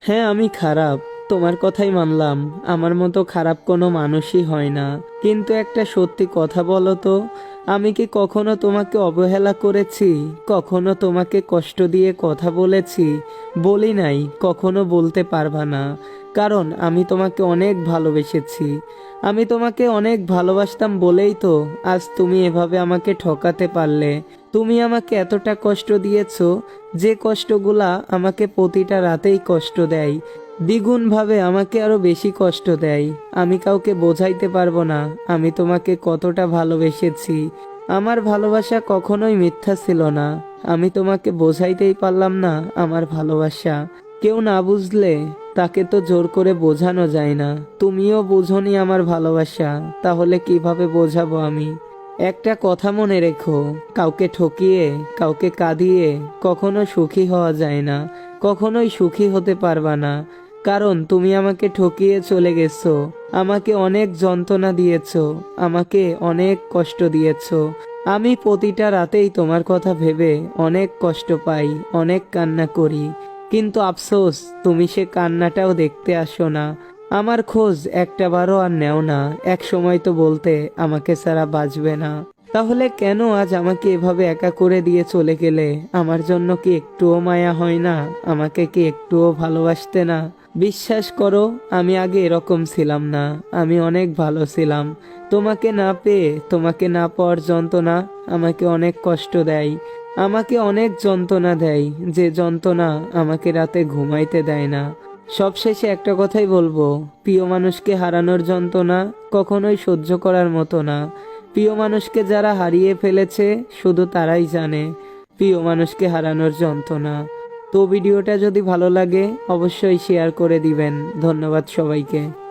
হ্যাঁ, আমি খারাপ, তোমার কথাই মানলাম। আমার মতো খারাপ কোনো মানুষই হয় না। কিন্তু একটা সত্যি কথা বলো তো, আমি কি কখনো তোমাকে অবহেলা করেছি? কখনো তোমাকে কষ্ট দিয়ে কথা বলেছি? বলি নাই, কখনো বলতে পারবা না। কারণ আমি তোমাকে অনেক ভালোবেসেছি। আমি তোমাকে অনেক ভালোবাসতাম বলেই তো আজ তুমি এভাবে আমাকে ঠকাতে পারলে। তুমি আমাকে এতটা কষ্ট দিয়েছো, যে কষ্টগুলা আমাকে প্রতিটা রাতেই কষ্ট দেয়, দ্বিগুণভাবে আমাকে আরো বেশি কষ্ট দেয়। আমি কাউকে বোঝাইতে পারবো না আমি তোমাকে কতটা ভালোবেসেছি। আমার ভালোবাসা কখনোই মিথ্যা ছিল না। আমি তোমাকে বোঝাইতেই পারলাম না আমার ভালোবাসা। কেউ না বুঝলে তাকে তো জোর করে বোঝানো যায় না। তুমিও বুঝোনি আমার ভালোবাসা, তাহলে কিভাবে বোঝাবো আমি? একটা কথা মনে রেখো, কাউকে ঠকিয়ে, কাউকে কাঁদিয়ে কখনো সুখী হওয়া যায় না। কখনোই সুখী হতে পারবা না। কারণ তুমি আমাকে ঠকিয়ে চলে গেছো, আমাকে অনেক যন্ত্রণা দিয়েছো, আমাকে অনেক কষ্ট দিয়েছো। আমি প্রতিটা রাতেই তোমার কথা ভেবে অনেক কষ্ট পাই, অনেক কান্না করি। কিন্তু আফসোস, তুমি সে কান্নাটাও দেখতে আসো না। আমার খোঁজ একটাবারও আর নেও না। এক সময় তো বলতে আমাকে ছাড়া বাঁচবে না। তাহলে কেন আজ আমাকে এভাবে একা করে দিয়ে চলে গেলে? আমার জন্য কি একটুও মায়া হয় না? আমাকে কি একটুও ভালোবাসতে না? বিশ্বাস করো, আমি আগে এরকম ছিলাম না। আমি অনেক ভালো ছিলাম। তোমাকে না পেয়ে, তোমাকে না পাওয়ার যন্ত্রণা আমাকে অনেক কষ্ট দেয়। আমাকে অনেক যন্ত্রণা দেয়, যে যন্ত্রণা আমাকে রাতে ঘুমাইতে দেয় না। সবশেষে একটা কথাই বলবো, প্রিয় মানুষকে হারানোর যন্ত্রণা কখনোই সহ্য করার মতো না। প্রিয় মানুষকে যারা হারিয়ে ফেলেছে শুধু তারাই জানে প্রিয় মানুষকে হারানোর যন্ত্রণা। তো ভিডিওটা যদি ভালো লাগে অবশ্যই শেয়ার করে দিবেন। ধন্যবাদ সবাইকে।